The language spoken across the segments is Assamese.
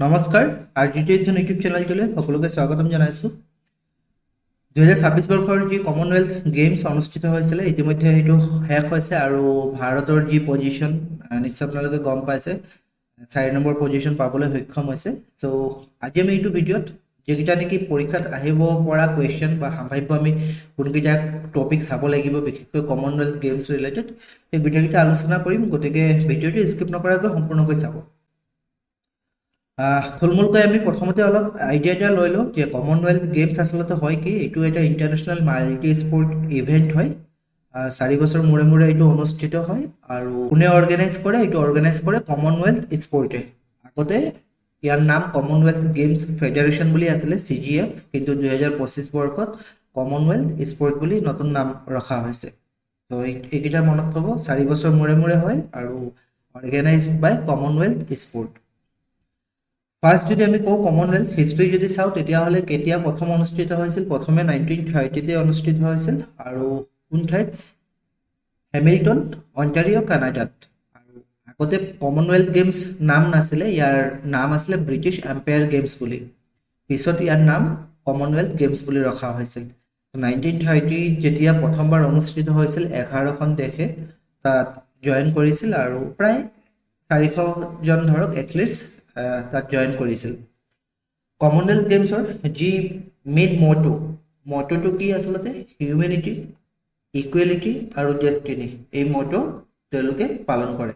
নমস্কাৰ আৰজিটিএজন ইউটিউব চেনেলটোলৈ সকলোকে স্বাগতম জনাইছোঁ 2026 বৰ্ষৰ যি কমনৱেলথ গেমছ অনুষ্ঠিত হৈছিলে ইতিমধ্যে সেইটো শেষ হৈছে আৰু ভাৰতৰ যি পজিশ্যন নিশ্চয় আপোনালোকে গম পাইছে 4 নম্বৰ পজিশ্যন পাবলৈ সক্ষম হৈছে সো আজি আমি এইটো ভিডিঅ'ত যেকিটা নেকি পৰীক্ষাত আহিব পৰা কোৱেশ্চন বা সম্ভাৱ্য আমি কোনকেইটা টপিক চাব লাগিব বিশেষকৈ কমনৱেলথ গেমছ ৰিলেটেড এই ভিডিঅ'কেইটা আলোচনা কৰিম গতিকে ভিডিঅ'টো স্কিপ নকৰাকৈ সম্পূৰ্ণকৈ চাব থুলমূলকৈ আমি প্ৰথমতে অলপ আইডিয়া এটা লৈ লওঁ যে কমনৱেলথ গেমছ আচলতে হয় কি এইটো এটা ইণ্টাৰনেশ্যনেল মাল্টি স্পৰ্ট ইভেণ্ট হয় 4 বছৰ মূৰে মূৰে এইটো অনুষ্ঠিত হয় আৰু কোনে অৰ্গেনাইজ কৰে এইটো অৰ্গেনাইজ কৰে কমনৱেলথ স্পৰ্টে আগতে ইয়াৰ নাম কমনৱেলথ গেমছ ফেডাৰেশ্যন বুলি আছিলে CGF কিন্তু 2025 বৰ্ষত কমনৱেলথ স্পৰ্ট বুলি নতুন নাম ৰখা হৈছে তো এইকেইটা মনত থব 4 বছৰ মূৰে মূৰে হয় আৰু অৰ্গেনাইজড বাই কমনৱেলথ স্পৰ্ট ফাৰ্ষ্ট যদি আমি কওঁ কমনৱেলথ হিষ্ট্ৰী যদি চাওঁ তেতিয়াহ'লে কেতিয়া প্ৰথম অনুষ্ঠিত হৈছিল প্ৰথমে 1930 অনুষ্ঠিত হৈছিল আৰু কোন ঠাইত হেমিল্টন অন্টাৰিঅ' কানাডাত আৰু আগতে কমনৱেলথ গেমছ নাম নাছিলে ইয়াৰ নাম আছিলে ব্ৰিটিছ এম্পায়াৰ গেমছ বুলি পিছত ইয়াৰ নাম কমনৱেলথ গেমছ বুলি ৰখা হৈছিল 1930 যেতিয়া প্ৰথমবাৰ অনুষ্ঠিত হৈছিল 11খন দেশে তাত জয়েন কৰিছিল আৰু প্ৰায় 400 জন ধৰক এথলিটছ তাত জয়েন কৰিছিল কমনৱেলথ গেমছৰ যি মেইন মটোটো কি আচলতে হিউমেনিটি ইকুৱেলিটি আৰু ডেষ্টিনি এই মটো তেওঁলোকে পালন কৰে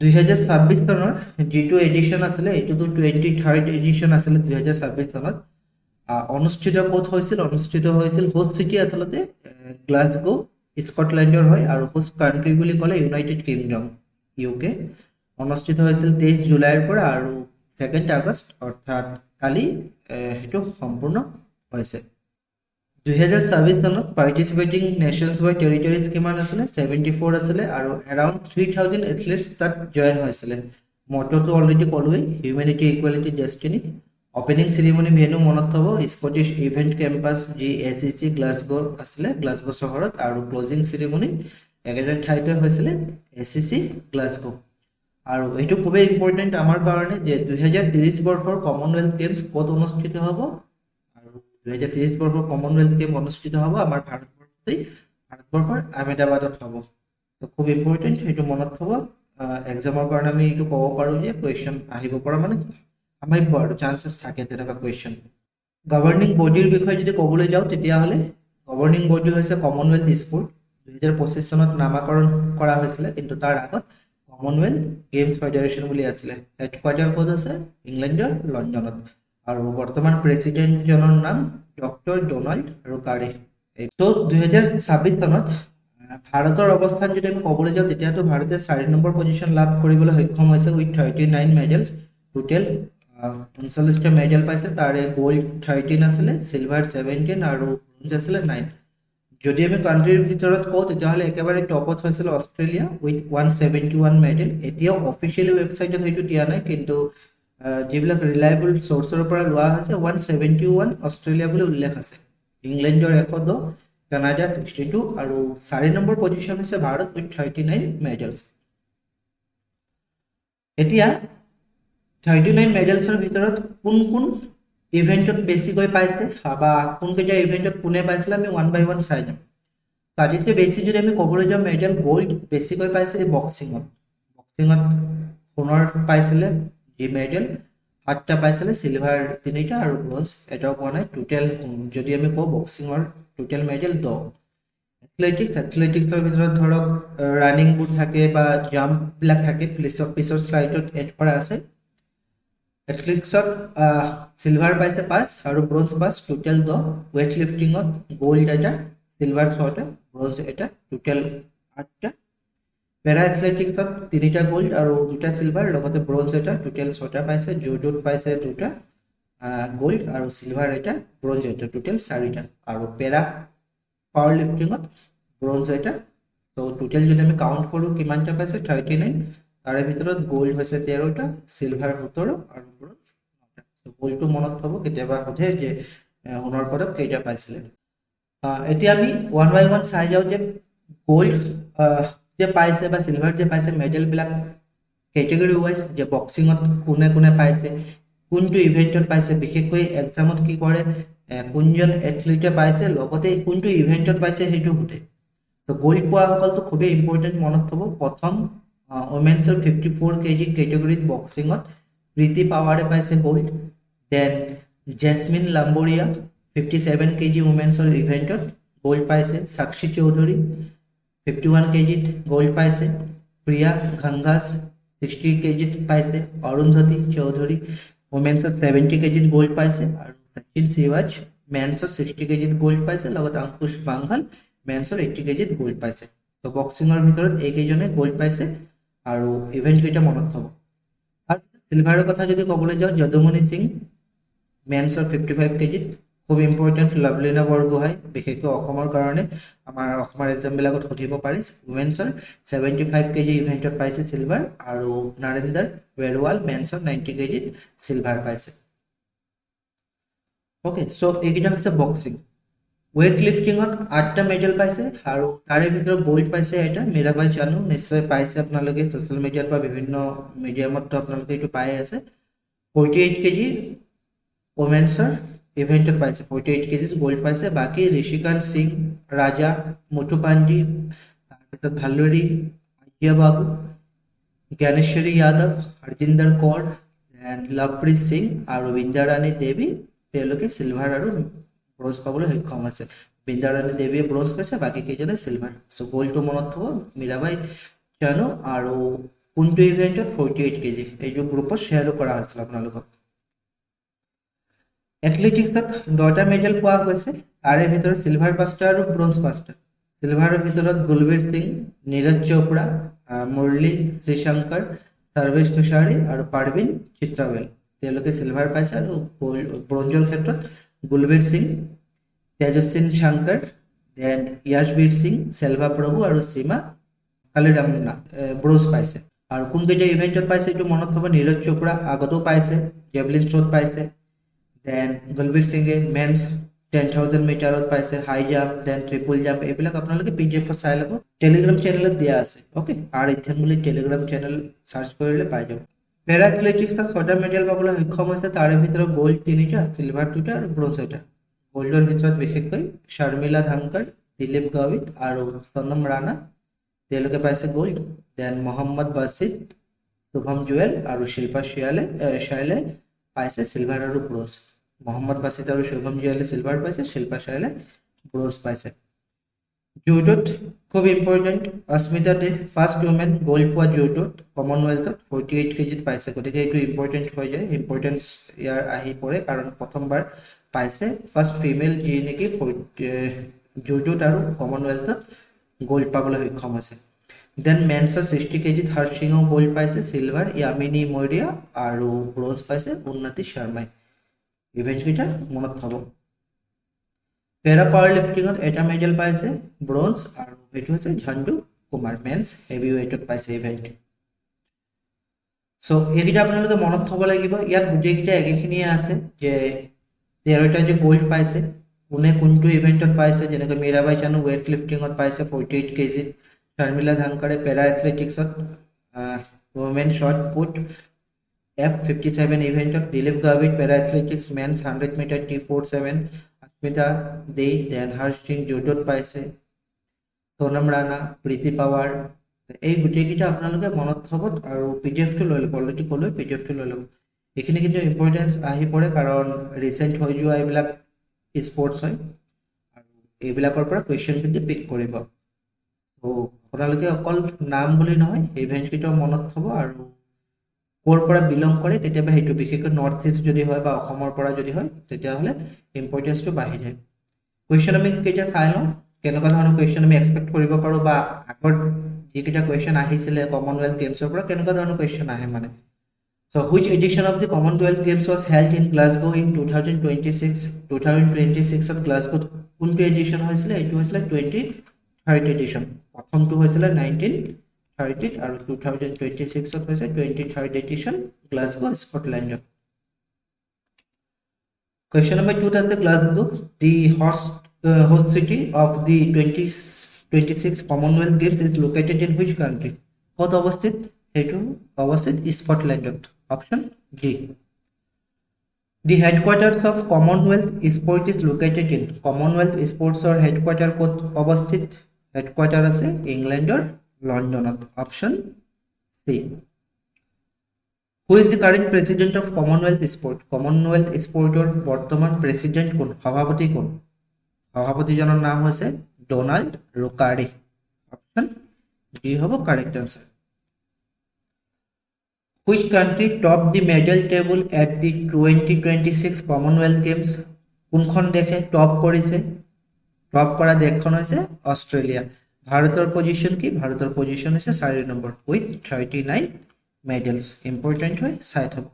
2026 চনৰ যিটো এডিশ্যন আছিলে এইটোতো 23rd এডিশ্যন আছিলে 2026 চনত অনুষ্ঠিত ক'ত হৈছিল হোষ্ট চিটি আচলতে গ্লাছগো স্কটলেণ্ডৰ হয় আৰু হোষ্ট কাণ্ট্ৰি বুলি ক'লে ইউনাইটেড কিংডম UK অনুষ্ঠিত হৈছিল 23 জুলাইৰ পৰা আৰু 2 আগষ্ট অৰ্থাৎ কালি হেতু সম্পূৰ্ণ হৈছে 2026 চনত পাৰ্টিসিপেটিং নেশনস বাই টেৰিটৰিজ কিমান আছিলে 74 আছিলে আৰু around 3000 এথলেটছ তাত জয়েন হৈছিলে মটোটো অলৰেডি ক'লোই humanity equality destiny opening ceremony venue মনত থব স্কটিশ ইভেন্ট কেম্পাছ যি SEC গ্লাছগো আছিলে গ্লাছগো চহৰত আৰু ক্লোজিং সেৰেমনি একেটা ঠাইতে হৈছিলে SEC গ্লাছগো আৰু এইটো খুবেই ইম্পৰ্টেন্ট আমাৰ কাৰণে যে 2030 বৰ্ষৰ কমনৱেলথ গেমছ ক'ত অনুষ্ঠিত হ'ব আৰু 2030 বৰ্ষৰ কমনৱেলথ গেম অনুষ্ঠিত হ'ব আমাৰ ভাৰতবৰ্ষৰ আহমেদাবাদত হ'ব তো খুব ইম্পৰ্টেন্ট এইটো মনত থব এক্সামৰ কাৰণে আমি এইটো ক'ব পাৰো যে কোৱেশ্চন আহিব পৰা মানে সম্ভাৱ্য আৰু চান্সেছ থাকে তেনেকুৱা কোৱেশ্চন গভৰ্নিং বডিৰ বিষয়ে যদি ক'বলৈ যাওঁ তেতিয়াহ'লে গভৰ্নিং বডি হৈছে কমনৱেলথ স্পৰ্ট 2025 চনত নামাকৰণ কৰা হৈছিলে কিন্তু তাৰ আগত কমনৱেলথ গেমছ ফেডাৰেশ্যন বুলি আছিলে হেডকোৱাৰ্টাৰ ক'ত আছে ইংলেণ্ডৰ লণ্ডনত আৰু বৰ্তমান প্ৰেসিডেণ্টজনৰ নাম ডক্টৰ ডোনাল্ড ৰুকাৰি তো 2026 চনত ভাৰতৰ অৱস্থান যদি আমি ক'বলৈ যাওঁ তেতিয়াতো ভাৰতে 4 নম্বৰ পজিশ্যন লাভ কৰিবলৈ সক্ষম হৈছে উইথ 39 মেডেলছ টোটেল 39টা মেডেল পাইছে তাৰে গোল্ড 13 আছিলে সিলভাৰ 17 আৰু ব্ৰঞ্জ আছিলে 9 যদি আমি কান্ট্ৰিৰ ভিতৰত কওঁ তেতিয়াহ'লে একেবাৰে টপত হৈছিল অষ্ট্ৰেলিয়া উইথ 171 মেডেল এতিয়াও অফিচিয়েলি ৱেবছাইটত সেইটো দিয়া নাই কিন্তু যিবিলাক ৰিলায়েবল চ'ৰ্চৰ পৰা লোৱা হৈছে 171 অষ্ট্ৰেলিয়া বুলি উল্লেখ আছে ইংলেণ্ডৰ 110 কানাডা 62 আৰু 4 নম্বৰ পজিশ্যন হৈছে ভাৰত উইথ 39 মেডেলছ এতিয়া 39 মেডেলছৰ ভিতৰত কোন ইভেন্টত বেছিকৈ পাইছে বা কোনকেইটা ইভেন্টত কোনে পাইছিল আমি ওৱান বাই ওৱান চাই যাম তাতকৈ বেছি যদি আমি ক'বলৈ যাওঁ মেডেল গোল্ড বেছিকৈ পাইছে বক্সিঙত সোণৰ পাইছিলে যি মেডেল 7টা পাইছিলে সিলভাৰ 3টা আৰু ব্ৰঞ্জ এটাও পোৱা নাই টোটেল যদি আমি কওঁ বক্সিঙৰ টোটেল মেডেল 10 এথলেটিক্সৰ ভিতৰত ধৰক ৰানিংবোৰ থাকে বা জাম্পবিলাক থাকে পিছৰ স্লাইডত এড কৰা আছে এথলেটিক্সত সিলভাৰ পাইছে 5 আৰু ব্ৰঞ্জ 5 টোটেল 10 ওয়েট লিফটিঙত গোল্ড এটা সিলভাৰ 6টা ব্ৰঞ্জ এটা টোটেল 8টা পেৰা এথলেটিক্সত 3টা গোল্ড আৰু 2টা সিলভাৰ লগতে ব্ৰঞ্জ এটা টোটেল 6টা পাইছে জুডোত পাইছে 2টা গোল্ড আৰু সিলভাৰ এটা ব্ৰঞ্জ এটা টোটেল 4টা আৰু পেৰা পাৱাৰ লিফটিঙত ব্ৰঞ্জ এটা তো টোটেল যদি আমি কাউন্ট কৰোঁ কিমানটা পাইছে 39 তাৰে ভিতৰত গোল্ড হৈছে 13টা সিলভাৰ 17 আৰু ব্ৰঞ্জ 9টা সো গোল্ডটো মনত থব কেতিয়াবা সোধে যে সোণৰ পদক কেইটা পাইছিলে এতিয়া আমি ওৱান বাই ওৱান চাই যাওঁ যে গোল্ড যে পাইছে বা সিলভাৰ যে পাইছে মেডেলবিলাক কেটেগৰী ওয়াইজ যে বক্সিঙত কোনে পাইছে কোনটো ইভেন্টত পাইছে, বিশেষকৈ এক্সামত কি কৰে কোনজন এথলিটে পাইছে লগতে কোনটো ইভেন্টত পাইছে সেইটো সোধে। তো গ'ল্ড পোৱাসকলটো খুবেই ইম্পৰ্টেণ্ট মনত থ'ব। প্ৰথম ওমেন্সৰ 54 kg কেটেগৰীত বক্সিঙত প্ৰীতি পাৱাৰে পাইছে gold. Then Jaismine Lamboria 57 kg ওমেন্সৰ ইভেন্টত গ'ল্ড পাইছে। সাক্ষী চৌধুৰী 51 kg গ'ল্ড পাইছে। প্ৰিয়া ঘাংগাছ 60 kg পাইছে। অৰুন্ধতী চৌধুৰী ওমেন্সৰ 70 kg গ'ল্ড পাইছে আৰু সচিন শিৱাজ মেন্সৰ 60 kg গ'ল্ড পাইছে, লগতে অংকুশ বাংহাল মেন্সৰ 80 kg গ'ল্ড পাইছে। তো বক্সিঙৰ ভিতৰত এইকেইজনে গ'ল্ড পাইছে আৰু ইভেন্ট কেইটা মনত থ'ব। আৰু চিলভাৰৰ কথা যদি ক'বলৈ যাওঁ, যদুমণি সিং মেন্সৰ 55 kg খুব ইম্পৰ্টেণ্ট। লাভলীনা বৰগোহাঁই বিশেষকৈ অসমৰ কাৰণে আমাৰ অসমৰ এক্সামবিলাকত সুধিব পাৰি। ওমেন্সৰ 75 kg ইভেন্টত পাইছে চিলভাৰ আৰু নৰেন্দ্ৰ বেৰৱাল মেন্সৰ 90 kg চিলভাৰ পাইছে। ওকে, চ' এইকেইটা হৈছে বক্সিং। ৱেইট লিফটিঙত 8টা মেডেল পাইছে আৰু তাৰে ভিতৰত গ'ল্ড পাইছে এটা মীৰাবাই চানু, নিশ্চয় পাইছে আপোনালোকে ছ'চিয়েল মিডিয়াত বা বিভিন্ন মিডিয়ামতো আপোনালোকে এইটো পাই আছে। 48 kg ওমেন্সৰ ইভেন্টত পাইছে, 48 kg গ'ল্ড পাইছে। বাকী ঋষিকান্ত সিং, ৰাজা মুথুপাণ্ডি, তাৰপিছত ভাল্লুৰী, আইয়া বাবু, জ্ঞানেশ্বৰী যাদৱ, হৰজিন্দৰ কৌৰ, লভপ্ৰীত সিং আৰু বিন্দ্যাৰাণী দেৱী, তেওঁলোকে চিলভাৰ আৰু ব্ৰঞ্জ পাবলৈ সক্ষম হৈছে। বিন্দ্যাৰাণী দেৱীয়ে ব্ৰঞ্জ পাইছে, বাকী কেইজনে চিলভাৰ। চ' গ'ল্ডটো মনত থ'ব মীৰাবাই চানু আৰু কোনটো ইভেন্টত 48 kg এইটো গ্ৰুপত শ্বেয়াৰো কৰা হৈছিল আপোনালোকক। এথলেটিক্সত 10টা মেডেল পোৱা গৈছে, তাৰে ভিতৰত চিলভাৰ 5টা আৰু ব্ৰঞ্জ 5টা। চিলভাৰৰ ভিতৰত গুলবীৰ সিং, নীৰজ চোপ্ৰা, মুৰলী শ্ৰীশংকৰ, সৰ্বেশ কুশাৰী আৰু পাৰভিন চিত্ৰাৱেল, তেওঁলোকে চিলভাৰ পাইছে। আৰু ব্ৰঞ্জৰ ক্ষেত্ৰত গুলবীৰ সিং, তেজস্বিন শংকৰ, দেন য়াশবীৰ সিং, সেলভা প্ৰভু আৰু সীমা কালিৰামনা ব্ৰঞ্জ পাইছে। আৰু কোনকেইটা ইভেন্টত পাইছে এইটো মনত থ'ব। নীৰজ চোপ্ৰা আগতেও পাইছে, জেভলিন থ্ৰ'ত পাইছে। দেন গুলবীৰ সিঙে মেন্স 10,000 মিটাৰত পাইছে, হাই জাম্প, দেন ট্ৰিপল জাম্প, এইবিলাক আপোনালোকে PDF চাই ল'ব, টেলিগ্ৰাম চেনেলত দিয়া আছে। অ'কে, R18 বুলি টেলিগ্ৰাম চেনেল চাৰ্চ কৰিলে পাই যাব। পেৰা এথলেটিক্সত 6টা মেডেল পাবলৈ সক্ষম হৈছে, তাৰে ভিতৰত গ'ল্ড 3টা, চিলভাৰ 2টা আৰু ব্ৰঞ্জ 1টা। গ'ল্ডৰ ভিতৰত বিশেষকৈ শৰ্মিলা ধাংকৰ, দিলীপ গাৱিত আৰু সনম ৰাণা, তেওঁলোকে পাইছে গ'ল্ড। দেন মহম্মদ বাছিদ, শুভম জুৱেল আৰু শিল্পা শ্বাইলে পাইছে চিলভাৰ আৰু ব্ৰঞ্জ। মহম্মদ বাছিদ আৰু শুভম জুৱেলে চিলভাৰ পাইছে, শিল্পা শ্বাইলে ব্ৰঞ্জ পাইছে। জুডোত খুব ইম্পৰ্টেণ্ট, অস্মিতা দে ফাৰ্ষ্ট উমেন গ'ল্ড পোৱা জুডোত কমনৱেলথত 48 kg পাইছে, গতিকে এইটো ইম্পৰ্টেণ্ট হৈ যায়। ইম্পৰ্টেঞ্চ ইয়াৰ আহি পৰে কাৰণ প্ৰথমবাৰ পাইছে, ফাৰ্ষ্ট ফিমেল যি নেকি জুডোত আৰু কমনৱেলথত গ'ল্ড পাবলৈ সক্ষম হৈছে। দেন মেন্সৰ 60 kg হৰ্ষ সিঙেও গ'ল্ড পাইছে, চিলভাৰ য়ামিনী মৌৰ্য আৰু ব্ৰঞ্জ পাইছে উন্নতি শৰ্মাই। ইভেন্টকেইটা মনত থ'ব। পেৰা পাৱাৰ লিফটিঙত 1টা মেডেল পাইছে, ব্ৰঞ্জ, আৰু সেইটো হৈছে ঝাণ্ডু কুমাৰ মেন্স হেভি ৱেইটত পাইছে ইভেন্ট। চ' এইকেইটা আপোনালোকে মনত থ'ব লাগিব। ইয়াত গোটেইকেইটা একেখিনিয়ে আছে যে 13টা যে গ'ল্ড পাইছে, কোনে কোনটো ইভেন্টত পাইছে, যেনেকৈ মীৰাবাই চানু ৱেইট লিফটিঙত পাইছে 48 kg, শৰ্মিলা ধাংকৰে পেৰা এথলেটিক্সত ওমেন শ্বট পুট F57 ইভেন্টত, Dilip Gavit para athletics men's 100 metre T47, Asmita Dey, then Harsh Singh জুডোত পাইছে, সোনম ৰাণা, প্ৰীতি পাৱাৰ, এই গোটেইকেইটা আপোনালোকে মনত থ'ব আৰু PDF-টো লৈ ল'ব। অলৰেডি ক'লোঁ PDF-টো লৈ ল'ব। এইখিনি কিন্তু ইম্পৰ্টেঞ্চ আহি পৰে কাৰণ ৰিচেণ্ট হৈ যোৱা এইবিলাক স্পৰ্টছ হয় আৰু এইবিলাকৰ পৰা কুৱেশ্যন কিন্তু পিক কৰিব। ত' আপোনালোকে অকল নাম বুলি নহয় ইভেন্টকেইটাও মনত থ'ব আৰু ক'ৰ পৰা বিলং কৰে, কেতিয়াবা সেইটো বিশেষকৈ নৰ্থ ইষ্ট যদি হয় বা অসমৰ পৰা যদি হয় তেতিয়াহ'লে ইম্পৰ্টেঞ্চটো বাঢ়ি যায়। কুৱেশ্যন আমি কেতিয়া চাই লওঁ, কেনেকুৱা ধৰণৰ কুৱেশ্যন আমি এক্সপেক্ট কৰিব পাৰোঁ বা আগত যিকেইটা কুৱেশ্যন আহিছিলে কমনৱেলথ গেমছৰ পৰা কেনেকুৱা ধৰণৰ কুৱেশ্যন আহে মানে। So' which edition of the Commonwealth Games was held in Glasgow in 2026? 2026ত গ্লাছগোত কোনটো এডিশ্যন হৈছিলে? এইটো হৈছিলে 23rd এডিশ্যন। প্ৰথমটো হৈছিলে 1930 আৰু 2026ত হৈছে 23rd এডিশ্যন গ্লাছগো স্কটলেণ্ডত। Question number 2 আছে Glasgow, the host city of the 2026 Commonwealth Games is located in which country? ক'ত অৱস্থিত? সেইটো অৱস্থিত স্কটলেণ্ডত। Option D. The headquarters of Commonwealth Sport is located in Commonwealth Sports or headquarter ক'ত অৱস্থিত হেডকোৱাৰ্টাৰ আছে ইংলেণ্ডৰ লণ্ডনত option C Who is the current president of Commonwealth Sport Commonwealth Sportৰ বৰ্তমান প্ৰেসিডেন্ট কোন সভাপতি কোন সভাপতিজনৰ নাম হৈছে ডোনাল্ড ৰুকাৰ্ডি অপশ্যন ডি হ'ব correct answer Which country topped the medal table at the 2026 Commonwealth Games? কোনখন দেশে টপ কৰিছে টপ কৰা দেশখন হৈছে অস্ট্ৰেলিয়া ভাৰতৰ পজিশন কি ভাৰতৰ পজিশন হৈছে 4 নম্বৰ with 39 medals important হয় চাই থব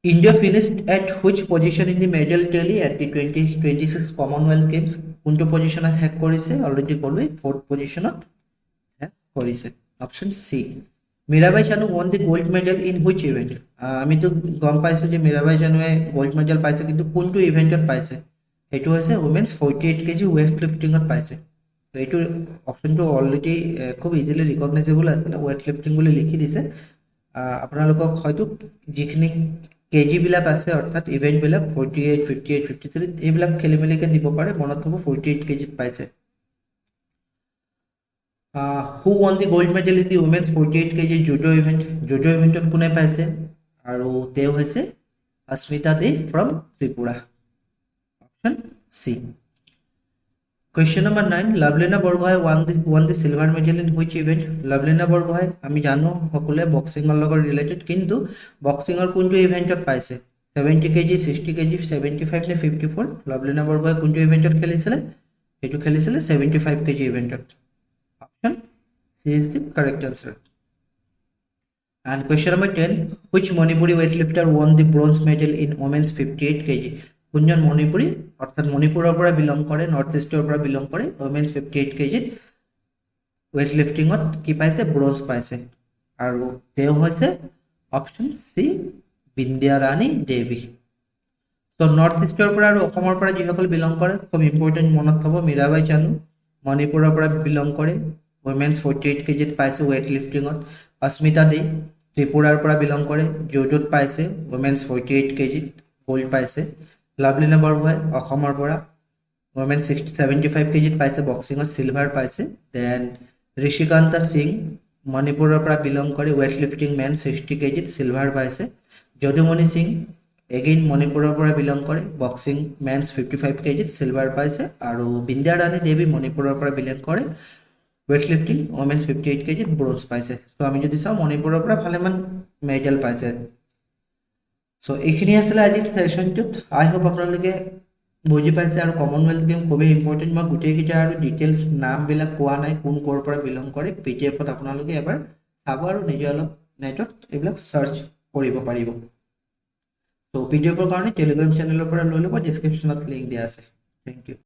India finished at which position in the medal tally at the 2026 Commonwealth Games কোনটো পজিশনত হেক কৰিছে অলৰেডি ক'লো 4th পজিশনত হেক কৰিছে option C Mirabai Chanu won the gold medal in which event? আমি তো গম পাইছো যে মীরাবাই চানুৱে গোল্ড মেডেল পাইছে কিন্তু কোনটো ইভেন্টত পাইছে এটো হৈছে উমেন্স 48 কেজি ওয়েট লিফটিংত পাইছে তো এটো অপশনটো অলৰেডি খুব ইজিলি ৰিকগনাইজেবল আছিল ওয়েট লিফটিং বুলি লিখি দিছে আপোনালোকক হয়তো যিখিনি কেজি বিলাক আছে অৰ্থাৎ ইভেন্ট বিলাক 48 58 53 এইবিলাক খেলিমেলিকে দিব পাৰে মনত হ'ব 48 কেজিত পাইছে who won the gold medal in the women's 48 kg judo event judo eventত কোনে পাইছে আৰু তেও হৈছে अस्मिता দে from Tripura option c question number 9 Lavlina Borgohain won the silver medal in which event Lavlina Borgohain আমি জানো সকলে বক্সিংৰ লগত ৰিলেটেড কিন্তু বক্সিংৰ কোনটো ইভেন্টত পাইছে 70 kg 60 kg 75 নে 54 Lavlina Borgohain কোনটো ইভেন্টত খেলিছিল এটো খেলিছিল 75 kg ইভেন্টত Option C is the correct answer. And question number 10. Which Manipuri weightlifter won the bronze medal in women's 58 kg? Kunjan Manipuri, অর্থাৎ মণিপুৰৰ পৰা বিলং কৰে নৰ্থ ইষ্টৰ পৰা বিলং কৰে women's 58 kg weightliftingত কি পাইছে ব্ৰঞ্জ পাইছে আৰু তেও হৈছে অপশ্যন সি বিন্দ্যা ৰাণী দেৱী সো নৰ্থ ইষ্টৰ পৰা আৰু অসমৰ পৰা যিসকল বিলং কৰে খুব ইম্পৰ্টেন্ট মনত থব মীৰাবাই চানু মণিপুৰৰ পৰা বিলং কৰে women's 48 kg পাইছে weight lifting ত अस्मिता দে ত্ৰিপুৰাৰ পৰা বিলং কৰে জুডোত পাইছে women's 48 kg গোল্ড পাইছে লাভলিনা বৰগোহাঁই অসমৰ পৰা women's 75 kg পাইছে বক্সিংত সিলভাৰ পাইছে দেন ঋষিকান্তা সিং মণিপুৰৰ পৰা বিলং কৰে weight lifting men 60 kg silver পাইছে যদুমণি সিং এগেইন মণিপুৰৰ পৰা বিলং কৰে বক্সিং men's 55 kg সিলভাৰ পাইছে আৰু বিন্দ্যা ৰাণী দেৱী মণিপুৰৰ পৰা বিলং কৰে weight lifting women's 58 kg bronze পাইছে সো আমি যদি চাও মণিপুৰৰ পৰা ভালেমান মেডেল পাইছে সো এইখিনি আছিল আজি সেশনটোত আই হোপ আপোনালোকে বুজি পাইছে আৰু কমনৱেলথ গেম খুবই ইম্পৰ্টেন্ট মই গুটেই কিটা আৰু ডিটেইলছ নাম বিলাক কোৱা নাই কোন কৰ পৰা বিলং কৰে পিডিএফত আপোনালোকে এবাৰ চাব আৰু নিজে অলপ নেটত এইবিলাক সাৰ্চ কৰিব পাৰিব সো পিডিএফৰ কাৰণে টেলিগ্ৰাম চেনেলৰ পৰা লৈ লব ডেসক্ৰিপচনত লিংক দিয়া আছে থ্যাংক ইউ